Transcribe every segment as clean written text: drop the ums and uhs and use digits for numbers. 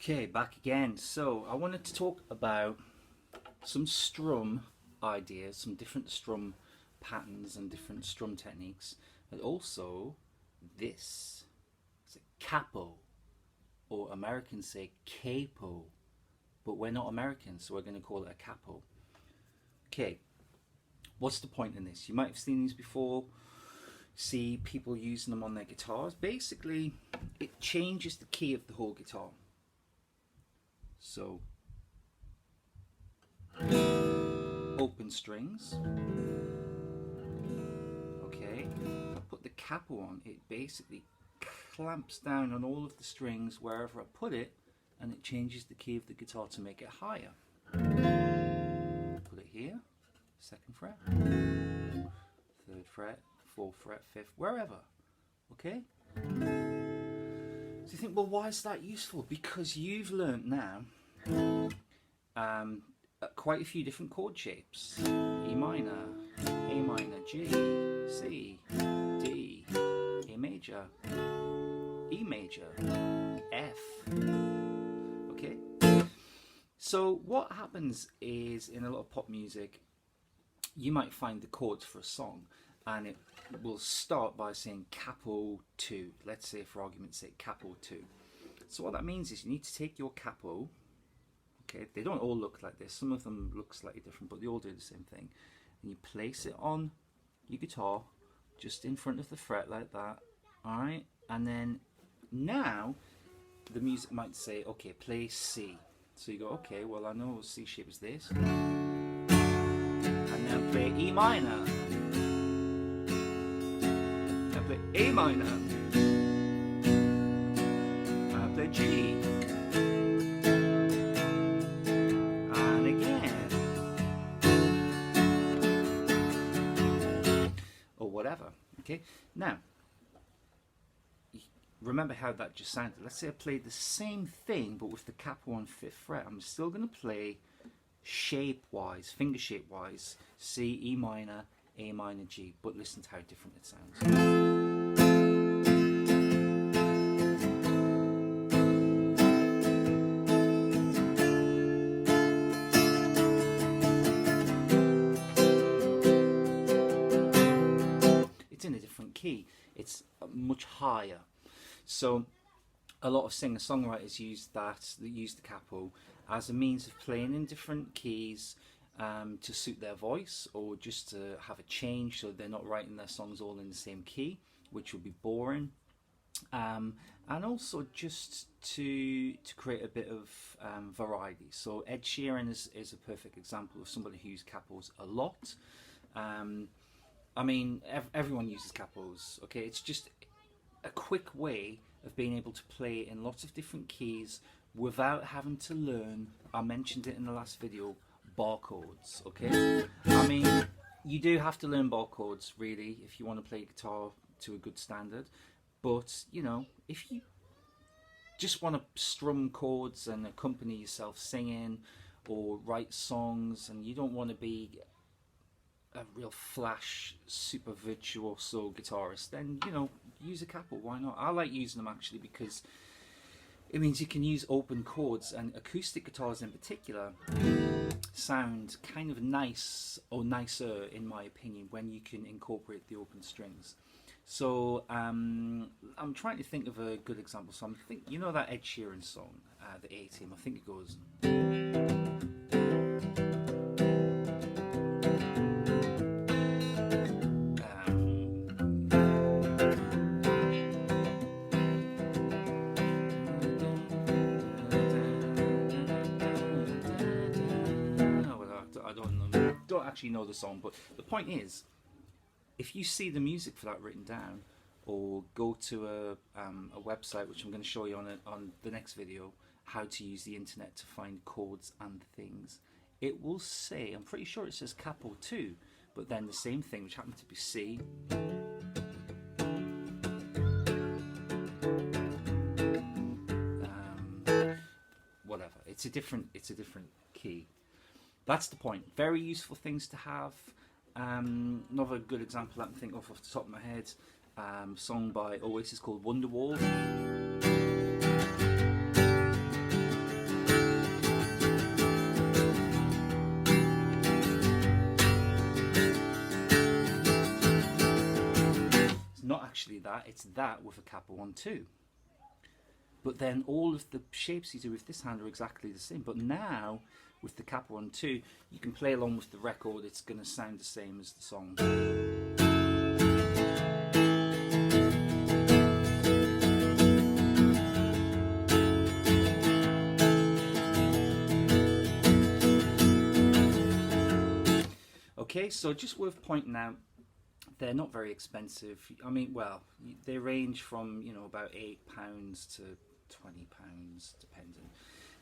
Okay, back again. So I wanted to talk about some strum ideas, some different strum patterns and different strum techniques, and also this is a capo, or Americans say capo, but we're not Americans, so we're going to call it a capo. Okay, what's the point in this? You might have seen these before, see people using them on their guitars. Basically, it changes the key of the whole guitar. So, open strings. Okay, if I put the capo on, it basically clamps down on all of the strings wherever I put it, and it changes the key of the guitar to make it higher. Put it here, second fret, third fret, fourth fret, fifth, wherever. Okay? So you think, well, why is that useful? Because you've learnt now quite a few different chord shapes. E minor, A minor, G, C, D, A major, E major, F. Okay? So what happens is, in a lot of pop music, you might find the chords for a song and it will start by saying capo 2. Let's say, for argument's sake, capo 2. So what that means is you need to take your capo. Okay, they don't all look like this. Some of them look slightly different, but they all do the same thing. And you place it on your guitar, just in front of the fret like that. All right, and then now the music might say, okay, play C. So you go, okay, well I know C shape is this, and then play E minor. Now play A minor. Play G. Whatever. Okay, now remember how that just sounded. Let's say I played the same thing but with the capo on 5th fret. I'm still going to play shape wise, finger shape wise, C, E minor, A minor, G, but listen to how different it sounds. In a different key, it's much higher. So a lot of singer-songwriters use the capo as a means of playing in different keys to suit their voice, or just to have a change so they're not writing their songs all in the same key, which would be boring, and also just to create a bit of variety. So Ed Sheeran is a perfect example of somebody who uses capos a lot. I mean, everyone uses capos, okay? It's just a quick way of being able to play in lots of different keys without having to learn, I mentioned it in the last video, bar chords, okay? I mean, you do have to learn bar chords, really, if you want to play guitar to a good standard. But, you know, if you just want to strum chords and accompany yourself singing or write songs, and you don't want to be a real flash super virtuoso guitarist, then, you know, use a capo. Why not? I like using them actually because it means you can use open chords, and acoustic guitars in particular sound kind of nice, or nicer in my opinion, when you can incorporate the open strings. So I'm trying to think of a good example. So I'm thinking, you know that Ed Sheeran song, the A-Team, I think it goes, don't actually know the song, but the point is, if you see the music for that written down, or go to a website, which I'm going to show you on the next video, how to use the internet to find chords and things, it will say, I'm pretty sure it says capo 2, but then the same thing, which happened to be C, whatever. It's a different key. That's the point. Very useful things to have. Another good example I can think of off the top of my head, song by Oasis called Wonderwall. that, it's that with a capo on 2. But then all of the shapes you do with this hand are exactly the same. But now, with the capo on 2, you can play along with the record. It's going to sound the same as the song. Okay, so just worth pointing out, they're not very expensive. I mean, well, they range from, you know, about £8 to £20, depending.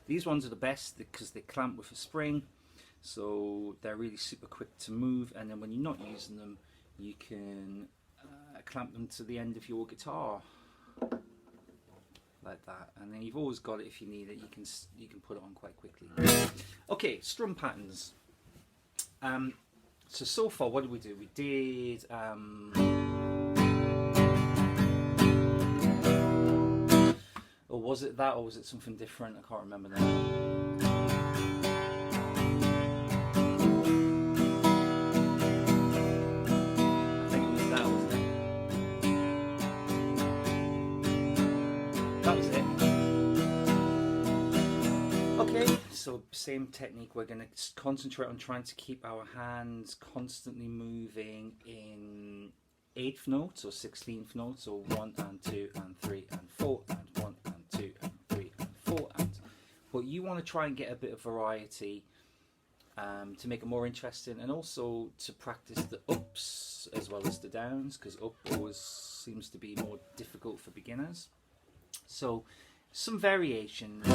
These ones are the best because they clamp with a spring, so they're really super quick to move. And then when you're not using them, you can clamp them to the end of your guitar, like that. And then you've always got it if you need it. You can put it on quite quickly. Okay, strum patterns. So far, what did we do? We did or was it that, or was it something different? I can't remember now. I think it was that, wasn't it? That was it. Okay, so same technique. We're going to concentrate on trying to keep our hands constantly moving in 8th notes or 16th notes, or 1 and 2 and 3 and 4 and 1 and 2 and 3 and 4 and. But you want to try and get a bit of variety to make it more interesting, and also to practice the ups as well as the downs, because up always seems to be more difficult for beginners. So some variations.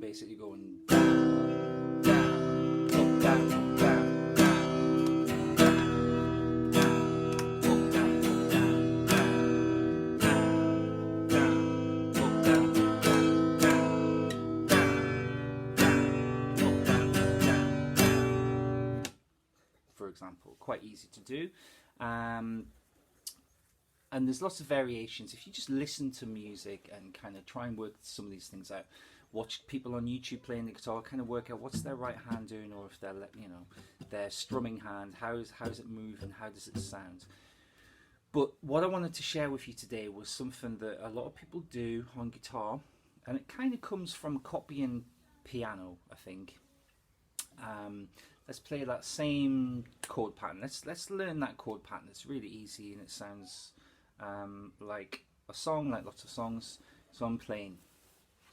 Basically going down, down, up, down, up, down, down, down, down, up, down, down, down, down, down, up, down, down, down, down, up, down, down, down. For example, quite easy to do. And there's lots of variations. If you just listen to music and kind of try and work some of these things out, watch people on YouTube playing the guitar, kind of work out what's their right hand doing, or if they're, you know, their strumming hand, how's it move and how does it sound. But what I wanted to share with you today was something that a lot of people do on guitar, and it kind of comes from copying piano, I think. Let's play that same chord pattern. Let's learn that chord pattern. It's really easy and it sounds like a song, like lots of songs. So I'm playing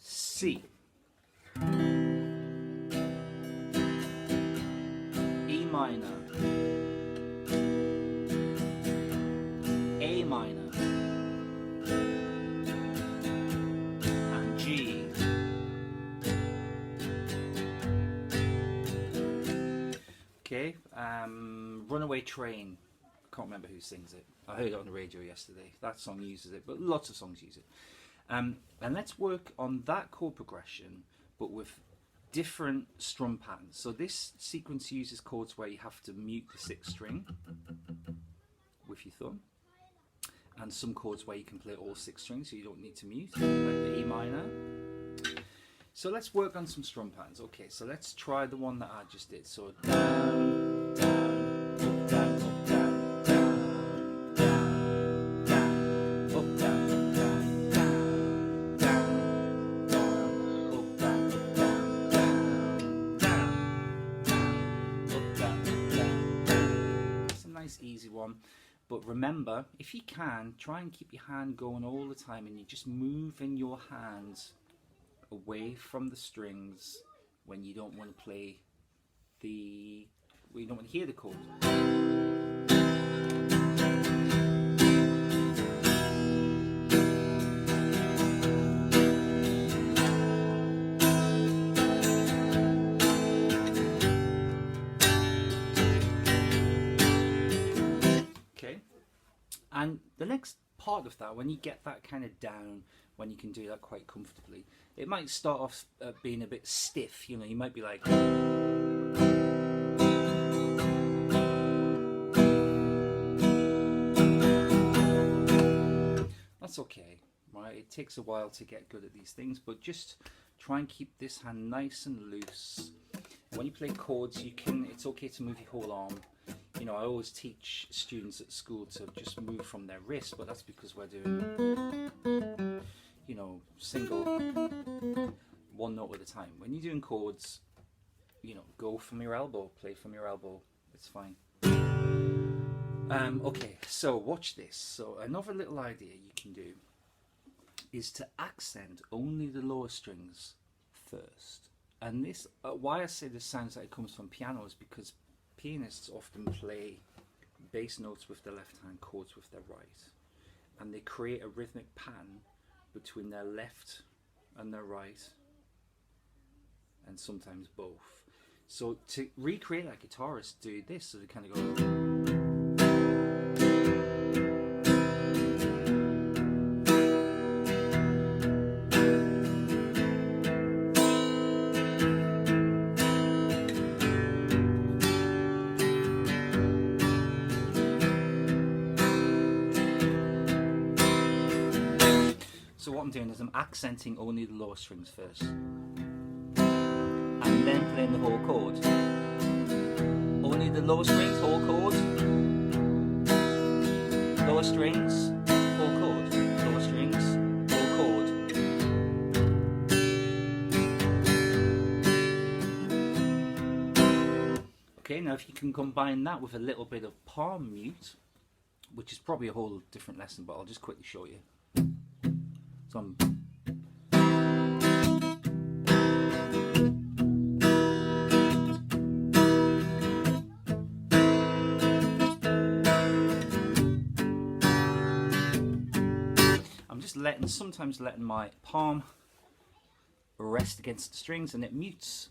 C, E minor, A minor, and G. Okay, Runaway Train. I can't remember who sings it. I heard it on the radio yesterday. That song uses it, but lots of songs use it. And let's work on that chord progression, but with different strum patterns. So this sequence uses chords where you have to mute the 6th string with your thumb, and some chords where you can play all 6 strings, so you don't need to mute, like the E minor. So let's work on some strum patterns. Okay, so let's try the one that I just did. So down, down, up, down, up, down, down, down, down, up, down. Easy one, but remember, if you can, try and keep your hand going all the time, and you're just moving your hands away from the strings when you don't want to play when you don't want to hear the chord. And the next part of that, when you get that kind of down, when you can do that quite comfortably, it might start off being a bit stiff. You know, you might be like, that's okay, right? It takes a while to get good at these things, but just try and keep this hand nice and loose. When you play chords, you can, it's okay to move your whole arm. You know, I always teach students at school to just move from their wrist, but that's because we're doing, you know, single, one note at a time. When you're doing chords, you know, go from your elbow, play from your elbow, it's fine. Okay, so watch this. So another little idea you can do is to accent only the lower strings first. And this, why I say this sounds like it comes from piano is because pianists often play bass notes with their left hand, chords with their right, and they create a rhythmic pattern between their left and their right, and sometimes both. So to recreate like guitarists do this, so they kind of go. So what I'm doing is I'm accenting only the lower strings first, and then playing the whole chord. Only the lower strings, whole chord. Lower strings, whole chord. Lower strings, whole chord. Okay, now if you can combine that with a little bit of palm mute, which is probably a whole different lesson, but I'll just quickly show you. So I'm just sometimes letting my palm rest against the strings and it mutes.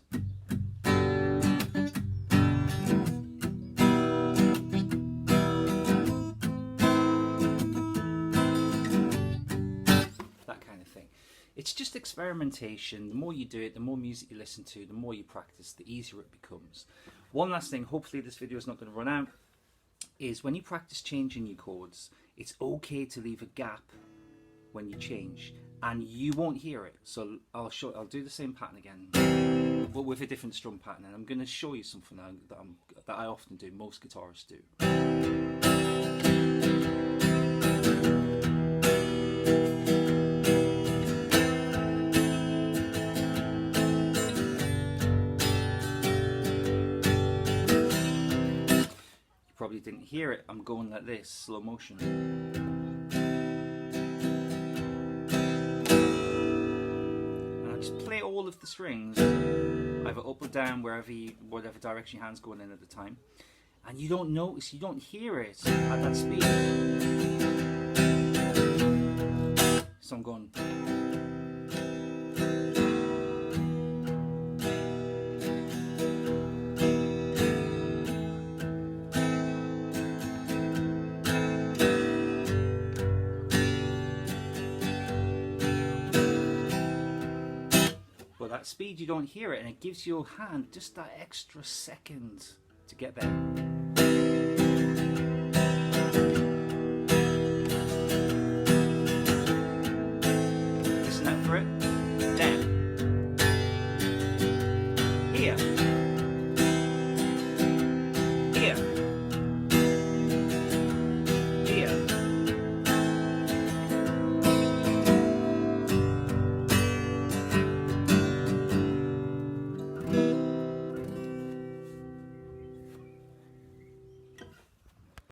It's just experimentation. The more you do it, the more music you listen to, the more you practice, the easier it becomes. One last thing, hopefully this video is not going to run out, is when you practice changing your chords, it's okay to leave a gap when you change, and you won't hear it. So I'll do the same pattern again, but with a different strum pattern, and I'm going to show you something that I often do, most guitarists do. Probably didn't hear it. I'm going like this, slow motion. And I just play all of the strings, either up or down, whatever direction your hand's going in at the time. And you don't notice, you don't hear it at that speed. So I'm going. That speed, you don't hear it, and it gives your hand just that extra second to get there.